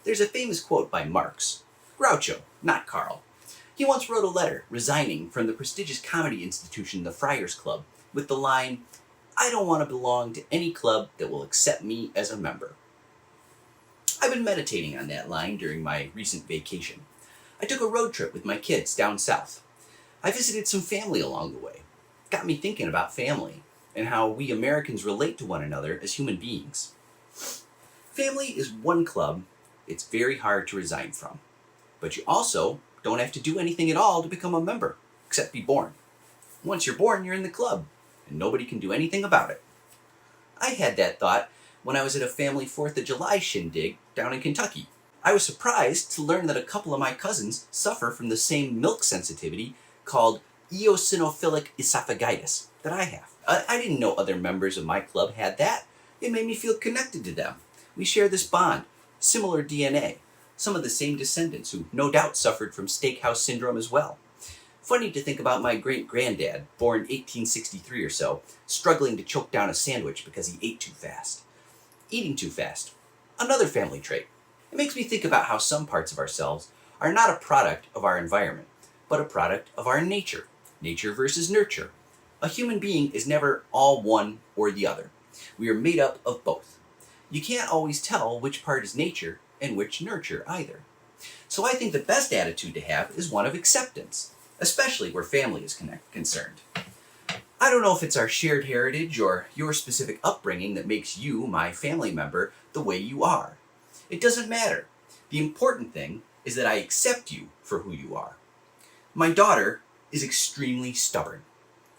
There's a famous quote by Marx, Groucho, not Karl. He once wrote a letter resigning from the prestigious comedy institution the Friars Club with the line, "I don't want to belong to any club that will accept me as a member." I've been meditating on that line during my recent vacation. I took a road trip with my kids down south. I visited some family along the way. It got me thinking about family and how we Americans relate to one another as human beings. Family is one club it's very hard to resign from. But you also don't have to do anything at all to become a member, except be born. Once you're born, you're in the club, and nobody can do anything about it. I had that thought when I was at a family 4th of July shindig down in Kentucky. I was surprised to learn that a couple of my cousins suffer from the same milk sensitivity called eosinophilic esophagitis that I have. I didn't know other members of my club had that. It made me feel connected to them. We share this bond, similar DNA, some of the same descendants who no doubt suffered from steakhouse syndrome as well. Funny to think about my great-granddad, born 1863 or so, struggling to choke down a sandwich because he ate too fast. Eating too fast, another family trait. It makes me think about how some parts of ourselves are not a product of our environment, but a product of our nature. Nature versus nurture. A human being is never all one or the other. We are made up of both. You can't always tell which part is nature and which nurture either. So I think the best attitude to have is one of acceptance, especially where family is concerned. I don't know if it's our shared heritage or your specific upbringing that makes you, my family member, the way you are. It doesn't matter. The important thing is that I accept you for who you are. My daughter is extremely stubborn.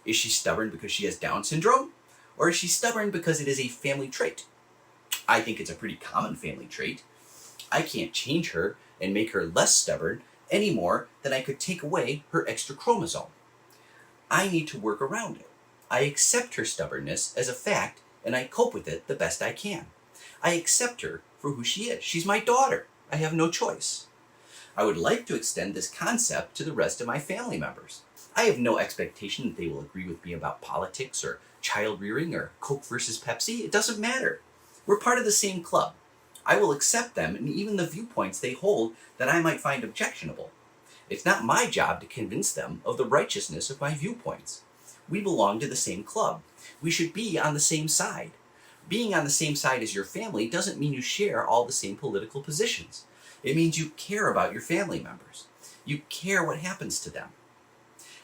Is she stubborn because she has Down syndrome? Or is she stubborn because it is a family trait? I think it's a pretty common family trait. I can't change her and make her less stubborn any more than I could take away her extra chromosome. I need to work around it. I accept her stubbornness as a fact, and I cope with it the best I can. I accept her for who she is. She's my daughter. I have no choice. I would like to extend this concept to the rest of my family members. I have no expectation that they will agree with me about politics or child rearing or Coke versus Pepsi. It doesn't matter. We're part of the same club. I will accept them and even the viewpoints they hold that I might find objectionable. It's not my job to convince them of the righteousness of my viewpoints. We belong to the same club. We should be on the same side. Being on the same side as your family doesn't mean you share all the same political positions. It means you care about your family members. You care what happens to them.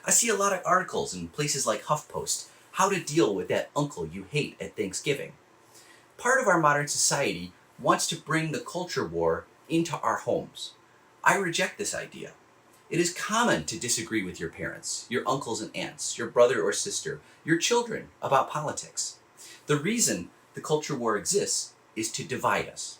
I see a lot of articles in places like HuffPost, how to deal with that uncle you hate at Thanksgiving. Part of our modern society wants to bring the culture war into our homes. I reject this idea. It is common to disagree with your parents, your uncles and aunts, your brother or sister, your children about politics. The reason the culture war exists is to divide us.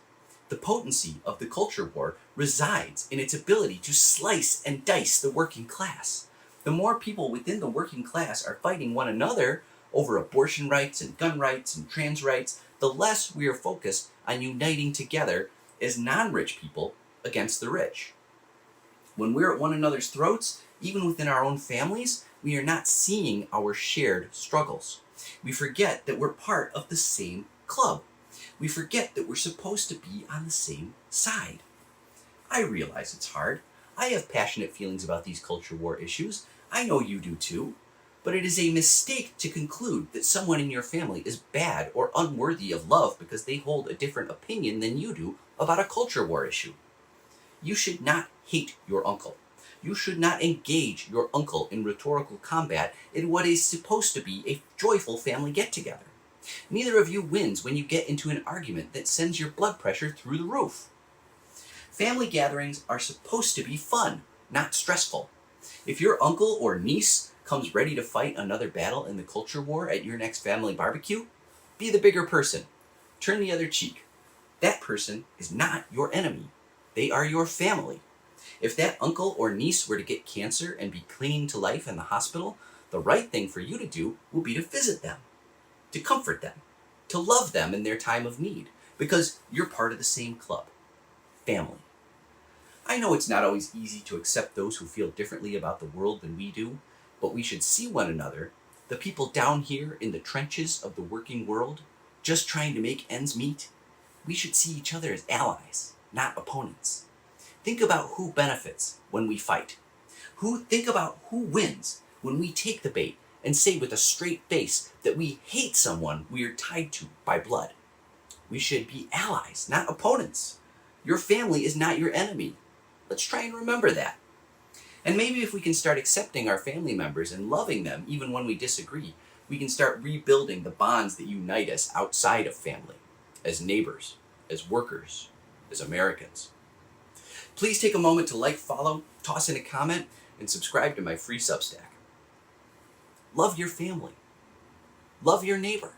The potency of the culture war resides in its ability to slice and dice the working class. The more people within the working class are fighting one another over abortion rights and gun rights and trans rights, the less we are focused on uniting together as non-rich people against the rich. When we're at one another's throats, even within our own families, we are not seeing our shared struggles. We forget that we're part of the same club. We forget that we're supposed to be on the same side. I realize it's hard. I have passionate feelings about these culture war issues. I know you do too. But it is a mistake to conclude that someone in your family is bad or unworthy of love because they hold a different opinion than you do about a culture war issue. You should not hate your uncle. You should not engage your uncle in rhetorical combat in what is supposed to be a joyful family get-together. Neither of you wins when you get into an argument that sends your blood pressure through the roof. Family gatherings are supposed to be fun, not stressful. If your uncle or niece comes ready to fight another battle in the culture war at your next family barbecue, be the bigger person. Turn the other cheek. That person is not your enemy. They are your family. If that uncle or niece were to get cancer and be clinging to life in the hospital, the right thing for you to do will be to visit them, to comfort them, to love them in their time of need, because you're part of the same club, family. I know it's not always easy to accept those who feel differently about the world than we do, but we should see one another, the people down here in the trenches of the working world, just trying to make ends meet. We should see each other as allies. not opponents. Think about who benefits when we fight. Think about who wins when we take the bait and say with a straight face that we hate someone we are tied to by blood. We should be allies, not opponents. Your family is not your enemy. Let's try and remember that. And maybe if we can start accepting our family members and loving them even when we disagree, we can start rebuilding the bonds that unite us outside of family, as neighbors, as workers, as Americans. Please take a moment to like, follow, toss in a comment, and subscribe to my free Substack. Love your family. Love your neighbor.